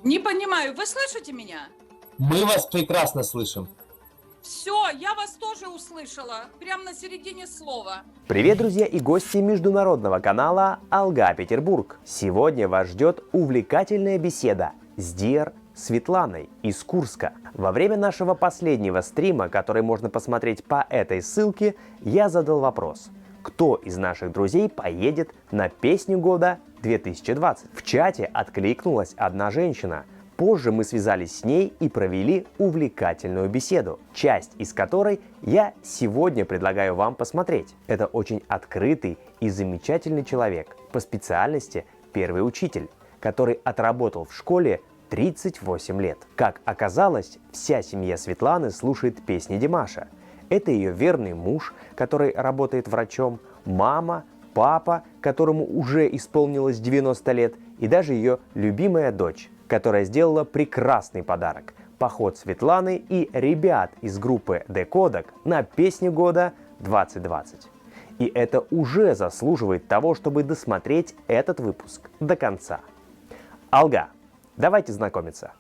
Не понимаю, вы слышите меня? Мы вас прекрасно слышим. Все, я вас тоже услышала, прямо на середине слова. Привет, друзья и гости международного канала Алга Петербург. Сегодня вас ждет увлекательная беседа с Диар Светланой из Курска. Во время нашего последнего стрима, который можно посмотреть по этой ссылке, я задал вопрос: кто из наших друзей поедет на песню года 2020? В чате откликнулась одна женщина. Позже мы связались с ней и провели увлекательную беседу, часть из которой я сегодня предлагаю вам посмотреть. Это очень открытый и замечательный человек, по специальности первый учитель, который отработал в школе 38 лет. Как оказалось, вся семья Светланы слушает песни Димаша. Это ее верный муж, который работает врачом, мама, папа, которому уже исполнилось 90 лет, и даже ее любимая дочь, которая сделала прекрасный подарок – поход Светланы и ребят из группы Декодек на песню года 2020. И это уже заслуживает того, чтобы досмотреть этот выпуск до конца. Алга, давайте знакомиться.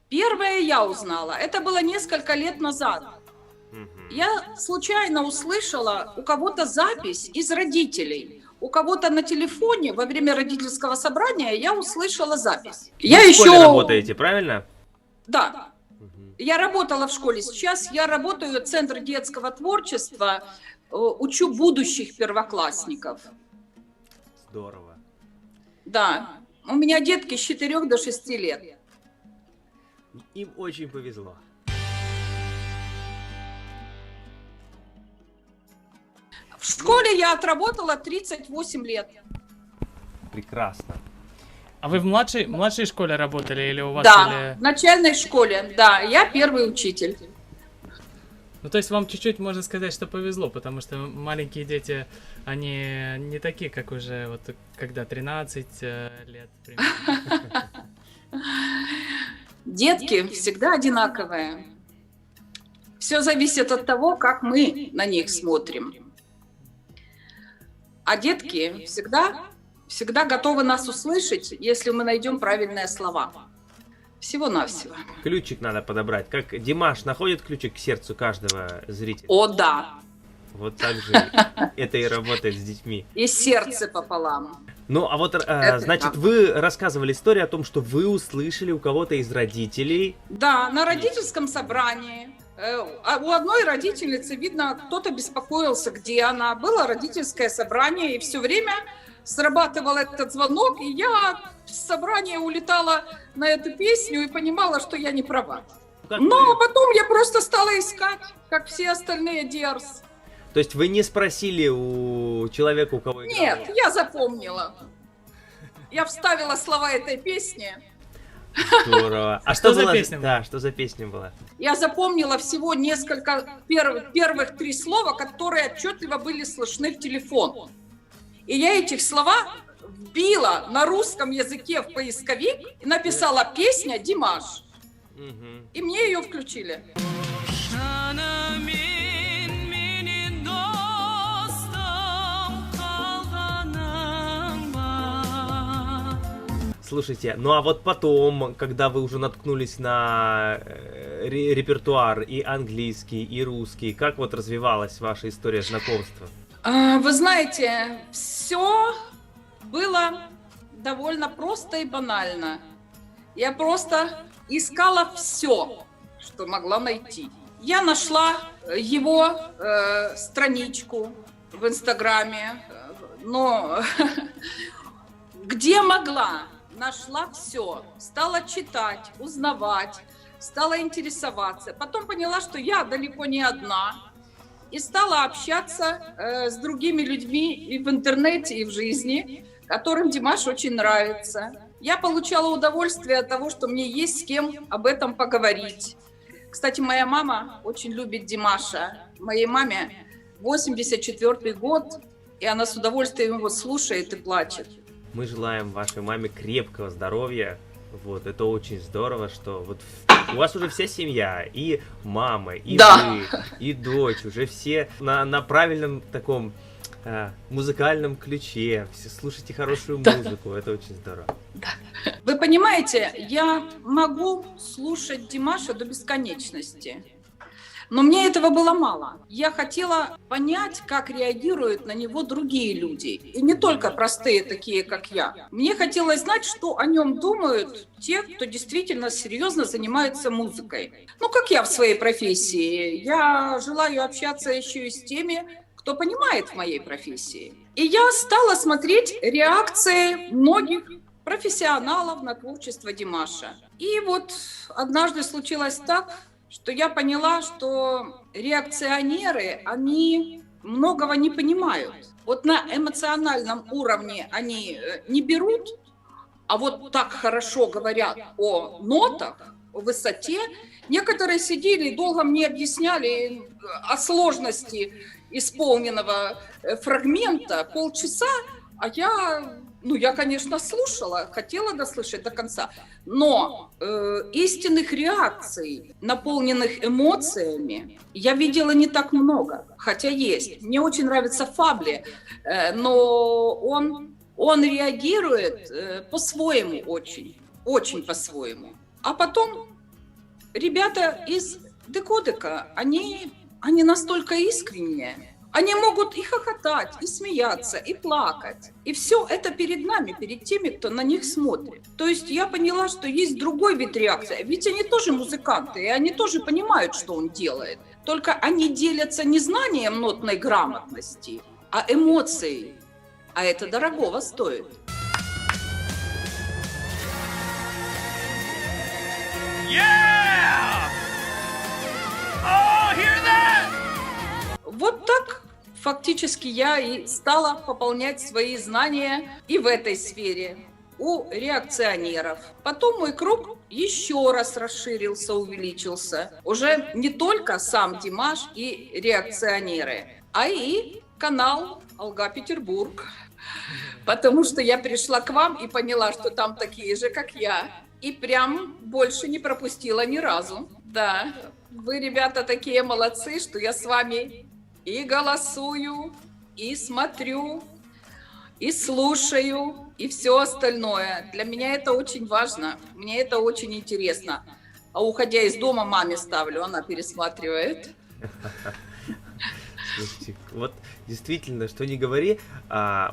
Первое я узнала, это было несколько лет назад. Я случайно услышала у кого-то запись из родителей. У кого-то на телефоне во время родительского собрания я услышала запись. Вы в школе работаете, правильно? Да. Я работала в школе. Сейчас я работаю в Центре детского творчества, учу будущих первоклассников. Здорово. Да. У меня детки с 4 до 6 лет. Им очень повезло. В школе я отработала 38 лет. Прекрасно. А вы в младшей школе работали или у вас? Да, в начальной школе, да, я первый учитель. Ну, то есть вам чуть-чуть можно сказать, что повезло, потому что маленькие дети, они не такие, как уже, вот, когда 13 лет примерно. Детки всегда одинаковые. Все зависит от того, как мы на них смотрим. А детки всегда готовы нас услышать, если мы найдем правильные слова. Всего-навсего. Ключик надо подобрать. Как Димаш находит ключик к сердцу каждого зрителя. О, да. Вот так же это и работает с детьми. И сердце пополам. Ну, а вот, значит, вы рассказывали историю о том, что вы услышали у кого-то из родителей. Да, на родительском собрании. У одной родительницы, видно, кто-то беспокоился, где она. Было родительское собрание, и все время срабатывал этот звонок, и я с собрания улетала на эту песню и понимала, что я не права. Но потом я просто стала искать, как все остальные Диарс. То есть вы не спросили у человека, у кого играл? Нет, я запомнила. Я вставила слова этой песни. Здорово. А что за песня? Да, что за песня была? Я запомнила всего несколько первых 3 слова, которые отчетливо были слышны в телефон. И я этих слова вбила на русском языке в поисковик и написала «Песня Димаш». И мне ее включили. Слушайте, ну а вот потом, когда вы уже наткнулись на репертуар и английский, и русский, как вот развивалась ваша история знакомства? Вы знаете, все было довольно просто и банально. Я просто искала все, что могла найти. Я нашла его страничку в Инстаграме, но где могла, нашла все, стала читать, узнавать, стала интересоваться. Потом поняла, что я далеко не одна. И стала общаться с другими людьми и в интернете, и в жизни, которым Димаш очень нравится. Я получала удовольствие от того, что мне есть с кем об этом поговорить. Кстати, моя мама очень любит Димаша. Моей маме 84-й год, и она с удовольствием его слушает и плачет. Мы желаем вашей маме крепкого здоровья. Вот, это очень здорово, что вот У вас уже вся семья, и мама, и Да. вы, и дочь, уже все на правильном таком музыкальном ключе, все слушайте хорошую музыку, это очень здорово. Вы понимаете, я могу слушать Димаша до бесконечности, но мне этого было мало. Я хотела понять, как реагируют на него другие люди, и не только простые такие, как я. Мне хотелось знать, что о нем думают те, кто действительно серьезно занимается музыкой. Ну, как я в своей профессии. Я желаю общаться еще и с теми, кто понимает в моей профессии. И я стала смотреть реакции многих профессионалов на творчество Димаша. И вот однажды случилось так, что я поняла, что реакционеры, они многого не понимают. Вот на эмоциональном уровне они не берут, а вот так хорошо говорят о нотах, о высоте. Некоторые сидели и долго мне объясняли о сложности исполненного фрагмента, полчаса, а я, конечно, слушала, хотела дослушать до конца, но истинных реакций, наполненных эмоциями, я видела не так много, хотя есть. Мне очень нравится Фабли, но он реагирует по-своему очень по-своему. А потом ребята из Декодека, они настолько искренние. Они могут и хохотать, и смеяться, и плакать. И все это перед нами, перед теми, кто на них смотрит. То есть я поняла, что есть другой вид реакции. Ведь они тоже музыканты, и они тоже понимают, что он делает. Только они делятся не знанием нотной грамотности, а эмоцией. А это дорогого стоит. Вот так фактически я и стала пополнять свои знания и в этой сфере у реакционеров. Потом мой круг еще раз расширился, увеличился. Уже не только сам Димаш и реакционеры, а и канал «Алга Петербург». Потому что я пришла к вам и поняла, что там такие же, как я. И прям больше не пропустила ни разу. Да, вы, ребята, такие молодцы, что я с вами и голосую, и смотрю, и слушаю, и все остальное. Для меня это очень важно, мне это очень интересно. А уходя из дома, маме ставлю, она пересматривает. Слушайте, вот действительно, что ни говори,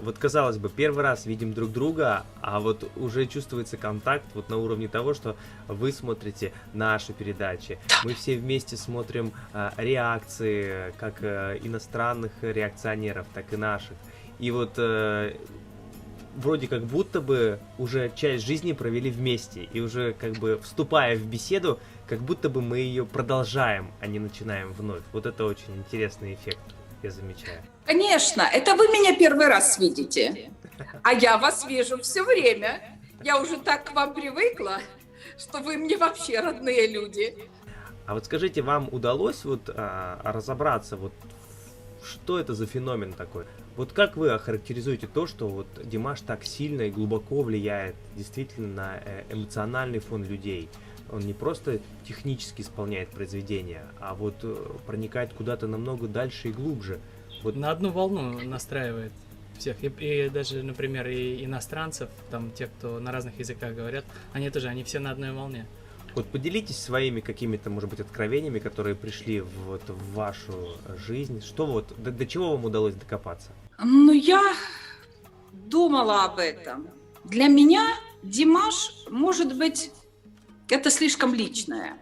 вот казалось бы, первый раз видим друг друга, а вот уже чувствуется контакт вот на уровне того, что вы смотрите наши передачи, мы все вместе смотрим реакции, как иностранных реакционеров, так и наших. И вот вроде как будто бы уже часть жизни провели вместе, и уже как бы вступая в беседу, как будто бы мы ее продолжаем, а не начинаем вновь. Вот это очень интересный эффект, я замечаю. Конечно, это вы меня первый раз видите, а я вас вижу все время. Я уже так к вам привыкла, что вы мне вообще родные люди. А вот скажите, вам удалось вот разобраться, вот что это за феномен такой? Вот как вы охарактеризуете то, что вот Димаш так сильно и глубоко влияет действительно на эмоциональный фон людей? Он не просто технически исполняет произведения, а вот проникает куда-то намного дальше и глубже. Вот. На одну волну настраивает всех. И даже, например, и иностранцев, там те, кто на разных языках говорят, они все на одной волне. Вот поделитесь своими какими-то, может быть, откровениями, которые пришли в вашу жизнь. Что вот, до чего вам удалось докопаться? Ну, я думала об этом. Для меня Димаш, может быть, это слишком личное,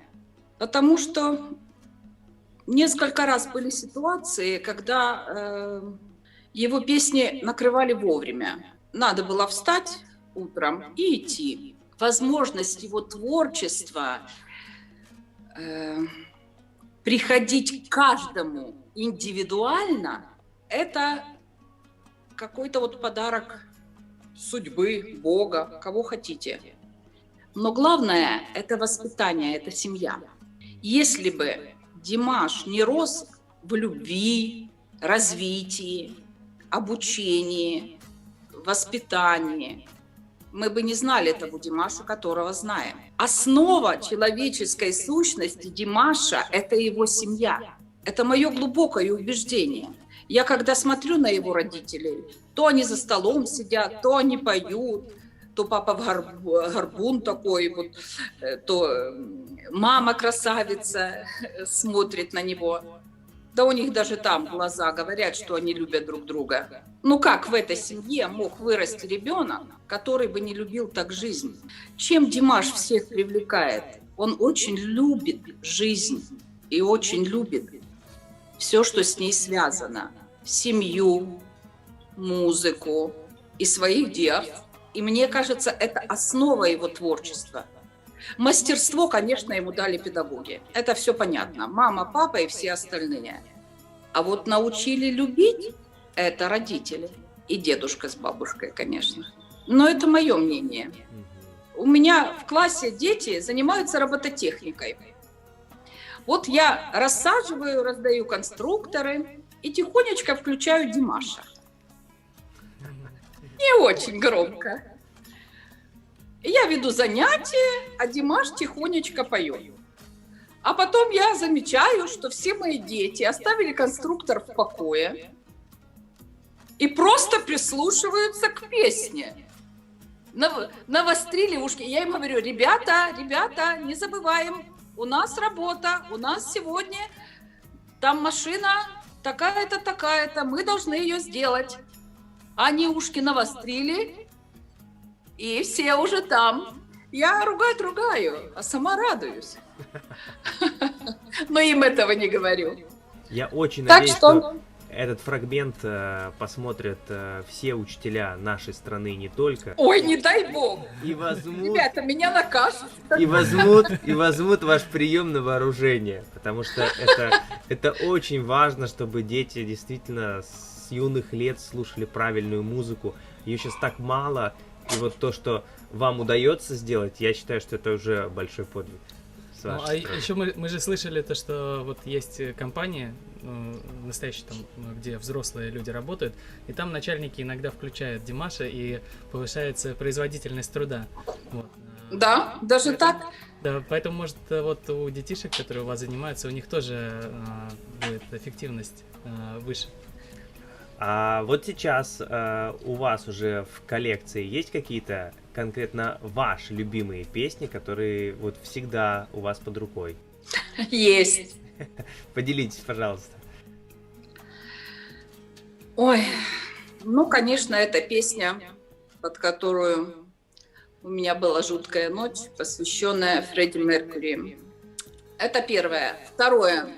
потому что несколько раз были ситуации, когда его песни накрывали вовремя. Надо было встать утром и идти. Возможность его творчества приходить к каждому индивидуально – это какой-то вот подарок судьбы, Бога, кого хотите. Но главное – это воспитание, это семья. Если бы Димаш не рос в любви, развитии, обучении, воспитании, мы бы не знали того Димаша, которого знаем. Основа человеческой сущности Димаша – это его семья. Это мое глубокое убеждение. Я когда смотрю на его родителей, то они за столом сидят, то они поют, то папа горбун такой, вот, то мама красавица смотрит на него. Да у них даже там глаза говорят, что они любят друг друга. Ну как в этой семье мог вырасти ребенок, который бы не любил так жизнь? Чем Димаш всех привлекает? Он очень любит жизнь и очень любит все, что с ней связано. Семью, музыку и своих дев. И мне кажется, это основа его творчества. Мастерство, конечно, ему дали педагоги. Это все понятно. Мама, папа и все остальные. А вот научили любить – это родители. И дедушка с бабушкой, конечно. Но это мое мнение. У меня в классе дети занимаются робототехникой. Вот я рассаживаю, раздаю конструкторы и тихонечко включаю Димаша. Не очень громко. Я веду занятия, а Димаш тихонечко поет. А потом я замечаю, что все мои дети оставили конструктор в покое и просто прислушиваются к песне. Навострили ушки. Я им говорю: ребята, не забываем, у нас работа, у нас сегодня там машина такая-то, такая-то, мы должны ее сделать. Они ушки навострили, и все уже там. Я ругаю, а сама радуюсь. Но им этого не говорю. Я очень Так надеюсь, что- что этот фрагмент посмотрят все учителя нашей страны, не только. Ой, не дай бог. И возьмут, Ребята, меня накажут. и возьмут ваш прием на вооружение. Потому что это очень важно, чтобы дети действительно с юных лет слушали правильную музыку. Ее сейчас так мало. И вот то, что вам удается сделать, я считаю, что это уже большой подвиг. С Ну, вашей а стороны. еще мы же слышали то, что вот есть компании, настоящие там, где взрослые люди работают, и там начальники иногда включают Димаша, и повышается производительность труда. Вот. Да, даже так. Да, поэтому, может, вот у детишек, которые у вас занимаются, у них тоже будет эффективность выше. А вот сейчас у вас уже в коллекции есть какие-то конкретно ваши любимые песни, которые вот всегда у вас под рукой? Есть. Поделитесь, пожалуйста. Ой, ну, конечно, это песня, под которую у меня была жуткая ночь, посвященная Фредди Меркьюри. Это первое. Второе.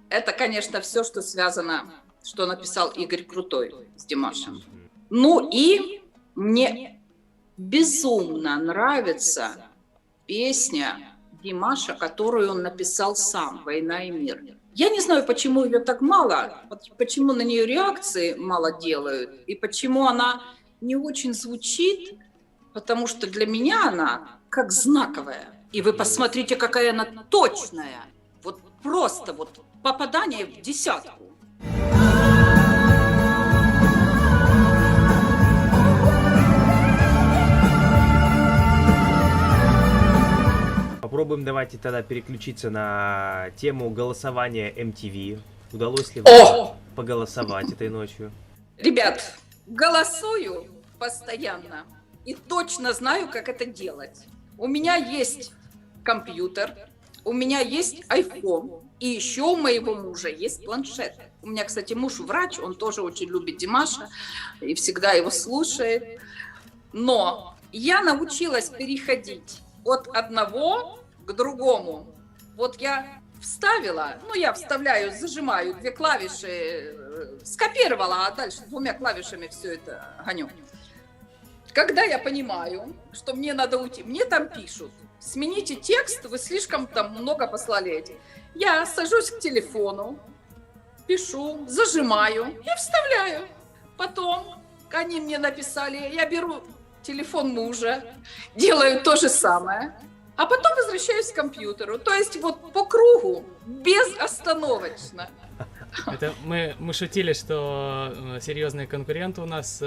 Это, конечно, все, что связано, что написал Игорь Крутой с Димашем. Ну и мне безумно нравится песня Димаша, которую он написал сам, «Война и мир». Я не знаю, почему ее так мало, почему на нее реакции мало делают, и почему она не очень звучит, потому что для меня она как знаковая. И вы посмотрите, какая она точная. Вот просто вот попадание в десятку. Попробуем давайте тогда переключиться на тему голосования MTV. Удалось ли вам поголосовать этой ночью? Ребят, голосую постоянно и точно знаю, как это делать. У меня есть компьютер, у меня есть iPhone, и еще у моего мужа есть планшет. У меня, кстати, муж врач, он тоже очень любит Димаша и всегда его слушает. Но я научилась переходить от одного к другому. Вот я вставила, ну я вставляю, зажимаю две клавиши, скопировала, а дальше двумя клавишами все это гоню. Когда я понимаю, что мне надо уйти, мне там пишут: смените текст, вы слишком там много послали эти. Я сажусь к телефону, пишу, зажимаю и вставляю. Потом они мне написали, я беру телефон мужа, делаю то же самое, а потом возвращаюсь к компьютеру. То есть вот по кругу, безостановочно. Это мы шутили, что серьезные конкуренты у нас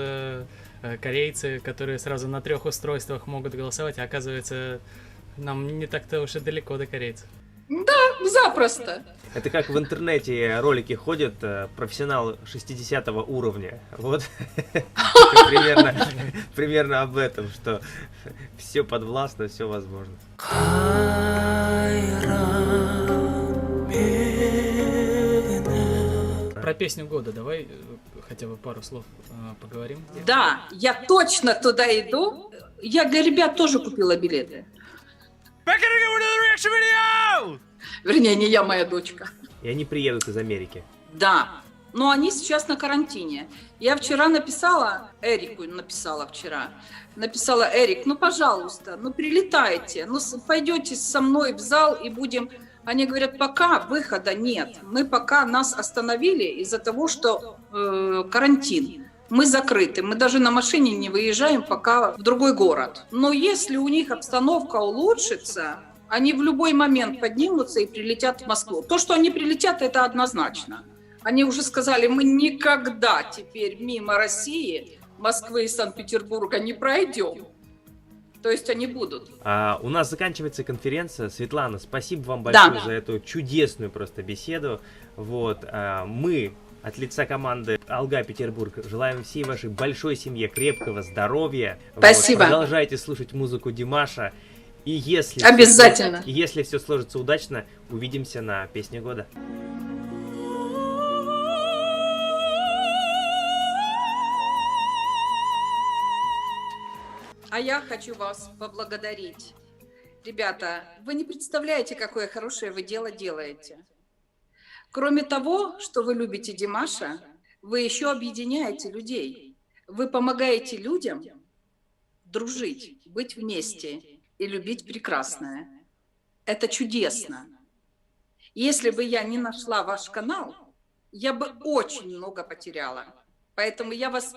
корейцы, которые сразу на 3 устройствах могут голосовать, а оказывается, нам не так-то уж и далеко до корейцев. Запросто. Это как в интернете ролики ходят, профессионал 60 уровня. Вот примерно об этом, что все подвластно, все возможно. Про песню года давай хотя бы пару слов поговорим. Да, я точно туда иду. Я для ребят тоже купила билеты. Вернее, не я, моя дочка. И они приедут из Америки. Да, но они сейчас на карантине. Я вчера написала, Эрику написала, Эрик, ну, пожалуйста, ну, прилетайте, ну, пойдете со мной в зал и будем... Они говорят, пока выхода нет. Мы пока нас остановили из-за того, что карантин. Мы закрыты, мы даже на машине не выезжаем пока в другой город. Но если у них обстановка улучшится, они в любой момент поднимутся и прилетят в Москву. То, что они прилетят, это однозначно. Они уже сказали, мы никогда теперь мимо России, Москвы и Санкт-Петербурга не пройдем. То есть они будут. У нас заканчивается конференция. Светлана, спасибо вам большое за эту чудесную просто беседу. Вот, мы от лица команды Алга Петербург желаем всей вашей большой семье крепкого здоровья. Спасибо. Вот, продолжайте слушать музыку Димаша. И если обязательно. Если все сложится удачно, увидимся на «Песне года». А я хочу вас поблагодарить. Ребята, вы не представляете, какое хорошее вы дело делаете. Кроме того, что вы любите Димаша, вы еще объединяете людей. Вы помогаете людям дружить, быть вместе и любить прекрасное. Это чудесно. Если бы я не нашла ваш канал, я бы очень много потеряла. Поэтому я вас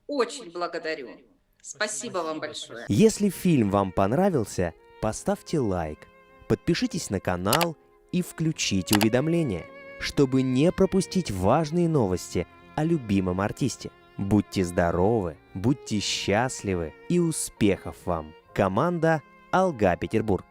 очень благодарю. Спасибо вам большое. Если фильм вам понравился, поставьте лайк, подпишитесь на канал и включите уведомления, чтобы не пропустить важные новости о любимом артисте. Будьте здоровы, будьте счастливы и успехов вам! Команда Алга Петербург.